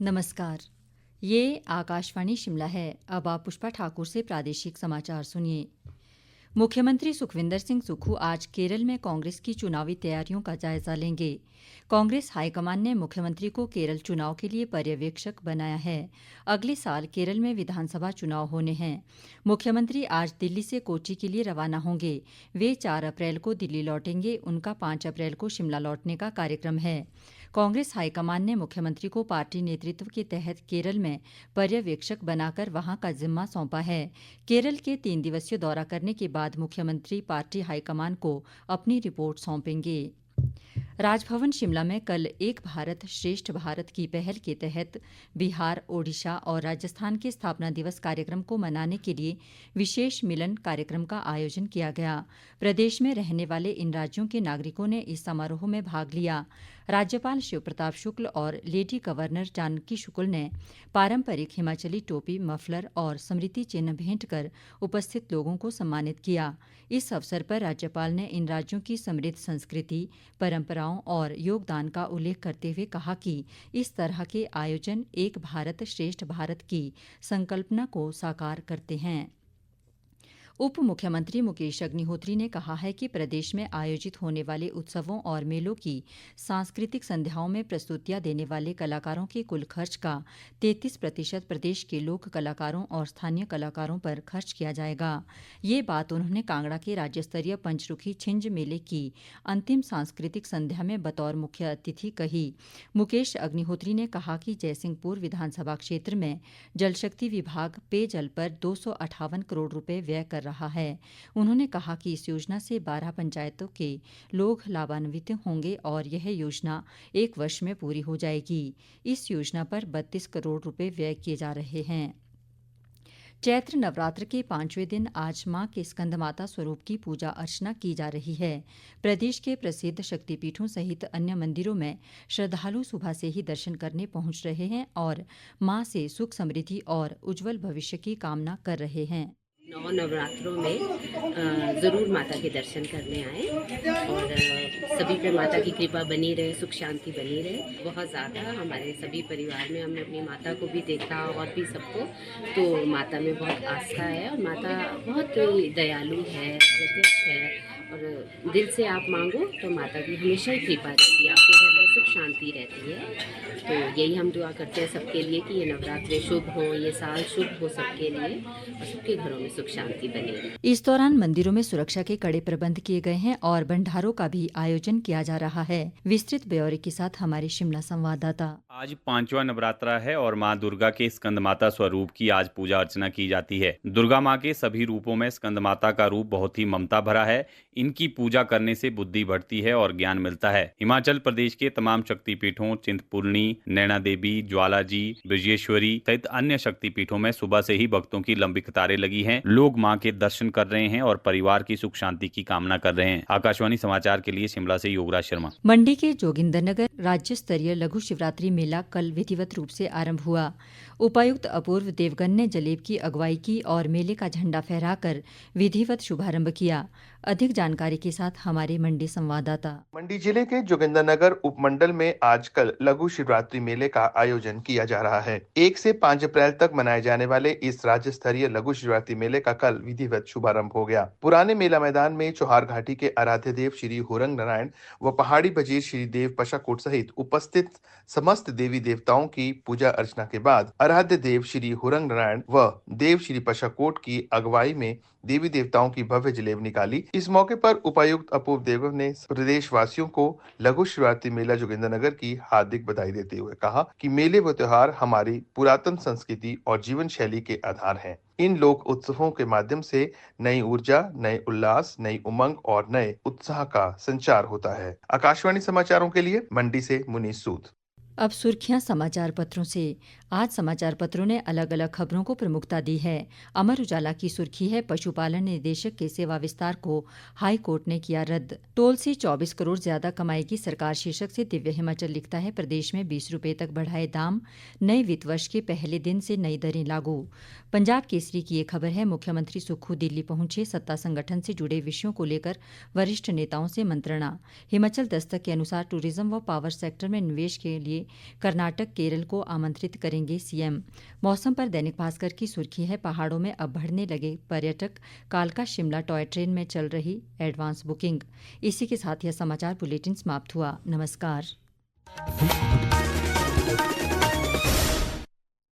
नमस्कार। ये आकाशवाणी शिमला है। अब आप पुष्पा ठाकुर से प्रादेशिक समाचार सुनिए। मुख्यमंत्री सुखविंदर सिंह सुक्खू आज केरल में कांग्रेस की चुनावी तैयारियों का जायजा लेंगे। कांग्रेस हाईकमान ने मुख्यमंत्री को केरल चुनाव के लिए पर्यवेक्षक बनाया है। अगले साल केरल में विधानसभा चुनाव होने हैं। मुख्यमंत्री आज दिल्ली से कोच्चि के लिए रवाना होंगे। वे 4 अप्रैल को दिल्ली लौटेंगे। उनका 5 अप्रैल को शिमला लौटने का कार्यक्रम है। कांग्रेस हाईकमान ने मुख्यमंत्री को पार्टी नेतृत्व के तहत केरल में पर्यवेक्षक बनाकर वहां का जिम्मा सौंपा है। केरल के 3 दिवसीय दौरा करने के बाद मुख्यमंत्री पार्टी हाईकमान को अपनी रिपोर्ट सौंपेंगे। राजभवन शिमला में कल एक भारत श्रेष्ठ भारत की पहल के तहत बिहार, ओडिशा और राजस्थान के स्थापना दिवस कार्यक्रम को मनाने के लिए विशेष मिलन कार्यक्रम का आयोजन किया गया। प्रदेश में रहने वाले इन राज्यों के नागरिकों ने इस समारोह में भाग लिया। राज्यपाल शिव प्रताप शुक्ल और लेडी गवर्नर जानकी शुक्ल ने पारंपरिक हिमाचली टोपी, मफलर और स्मृति चिन्ह भेंट कर उपस्थित लोगों को सम्मानित किया। इस अवसर पर राज्यपाल ने इन राज्यों की समृद्ध संस्कृति, परंपराओं और योगदान का उल्लेख करते हुए कहा कि इस तरह के आयोजन एक भारत श्रेष्ठ भारत की संकल्पना को साकार करते हैं। उप मुख्यमंत्री मुकेश अग्निहोत्री ने कहा है कि प्रदेश में आयोजित होने वाले उत्सवों और मेलों की सांस्कृतिक संध्याओं में प्रस्तुतियां देने वाले कलाकारों के कुल खर्च का 33% प्रदेश के लोक कलाकारों और स्थानीय कलाकारों पर खर्च किया जाएगा। ये बात उन्होंने कांगड़ा के राज्य स्तरीय पंचरुखी छिंज मेले की अंतिम सांस्कृतिक संध्या में बतौर मुख्य अतिथि कही। मुकेश अग्निहोत्री ने कहा कि जयसिंहपुर विधानसभा क्षेत्र में जलशक्ति विभाग पेयजल पर 258 करोड़ रुपए व्यय कर रहा है। उन्होंने कहा कि इस योजना से 12 पंचायतों के लोग लाभान्वित होंगे और यह योजना 1 वर्ष में पूरी हो जाएगी। इस योजना पर 32 करोड़ रुपए व्यय किए जा रहे हैं। चैत्र नवरात्र के 5वें दिन आज मां के स्कंदमाता स्वरूप की पूजा अर्चना की जा रही है। प्रदेश के प्रसिद्ध शक्तिपीठों सहित अन्य मंदिरों में श्रद्धालु सुबह से ही दर्शन करने पहुंच रहे हैं और मां से सुख समृद्धि और उज्जवल भविष्य की कामना कर रहे हैं। 9 नवरात्रों में ज़रूर माता के दर्शन करने आए और सभी पे माता की कृपा बनी रहे, सुख शांति बनी रहे। बहुत ज़्यादा हमारे सभी परिवार में हमने अपनी माता को भी देखा और भी सबको, तो माता में बहुत आस्था है और माता बहुत दयालु है, प्रत्यक्ष है और दिल से आप मांगो तो माता की हमेशा ही कृपा रहती है, आपके घर में सुख शांति रहती है। तो यही हम दुआ करते हैं सबके लिए कि ये नवरात्रे शुभ हो, ये साल शुभ हो सबके लिए और सबके घरों में सुख शांति बनी रहे। इस दौरान मंदिरों में सुरक्षा के कड़े प्रबंध किए गए हैं और भंडारों का भी आयोजन किया जा रहा है। विस्तृत ब्यौरे के साथ हमारे शिमला संवाददाता। आज 5वां नवरात्रा है और मां दुर्गा के स्कंदमाता स्वरूप की आज पूजा अर्चना की जाती है। दुर्गा मां के सभी रूपों में स्कंदमाता का रूप बहुत ही ममता भरा है। इनकी पूजा करने से बुद्धि बढ़ती है और ज्ञान मिलता है। हिमाचल प्रदेश के तमाम शक्तिपीठों चिंतपूर्णी, नैना देवी, ज्वालाजी, ब्रजेश्वरी सहित अन्य शक्तिपीठों में सुबह से ही भक्तों की लंबी कतारें लगी हैं। लोग मां के दर्शन कर रहे हैं और परिवार की सुख शांति की कामना कर रहे हैं। आकाशवाणी समाचार के लिए शिमला से योगराज शर्मा। मंडी के जोगिंदरनगर राज्य स्तरीय लघु शिवरात्रि मेला कल विधिवत रूप से आरंभ हुआ। उपायुक्त अपूर्व देवगन ने जलेब की अगुवाई की और मेले का झंडा फहराकर विधिवत शुभारंभ किया। अधिक जानकारी के साथ हमारे मंडी संवाददाता। मंडी जिले के जोगिंदरनगर उपमंडल में आजकल लघु शिवरात्रि मेले का आयोजन किया जा रहा है। 1 से 5 अप्रैल तक मनाए जाने वाले इस राज्य स्तरीय लघु शिवरात्रि मेले का कल विधिवत शुभारंभ हो गया। पुराने मेला मैदान में चौहार घाटी के आराध्य देव श्री हुरंग नारायण व पहाड़ी बजीर श्री देव पशाकोट सहित उपस्थित समस्त देवी देवताओं की पूजा अर्चना के बाद आराध्य देव श्री हुरंग नारायण व देव श्री पशाकोट की अगुवाई में देवी देवताओं की भव्य जलेब निकाली। इस मौके पर उपायुक्त अपूर्व देवगन ने प्रदेशवासियों को लघु शिवरात्रि मेला जोगिंदरनगर की हार्दिक बधाई देते हुए कहा कि मेले व त्योहार हमारी पुरातन संस्कृति और जीवन शैली के आधार हैं। इन लोक उत्सवों के माध्यम से नई ऊर्जा, नए उल्लास, नई उमंग और नए उत्साह का संचार होता है। आकाशवाणी समाचारों के लिए मंडी से मुनीस सूद। अब सुर्खियां समाचार पत्रों से। आज समाचार पत्रों ने अलग अलग खबरों को प्रमुखता दी है। अमर उजाला की सुर्खी है, पशुपालन निदेशक के सेवा विस्तार को हाई कोर्ट ने किया रद्द। टोल से 24 करोड़ ज्यादा कमाएगी सरकार शीर्षक से दिव्य हिमाचल लिखता है, प्रदेश में 20 रुपए तक बढ़ाए दाम, नए वित्त वर्ष के पहले दिन से नई दरें लागू। पंजाब केसरी की एक खबर है, मुख्यमंत्री सुक्खू दिल्ली पहुंचे, सत्ता संगठन से जुड़े विषयों को लेकर वरिष्ठ नेताओं से मंत्रणा। हिमाचल दस्तक के अनुसार टूरिज्म व पावर सेक्टर में निवेश के लिए कर्नाटक केरल को आमंत्रित करेंगे सीएम। मौसम पर दैनिक भास्कर की सुर्खी है, पहाड़ों में अब बढ़ने लगे पर्यटक, कालका शिमला टॉय ट्रेन में चल रही एडवांस बुकिंग। इसी के साथ यह समाचार बुलेटिन समाप्त हुआ। नमस्कार।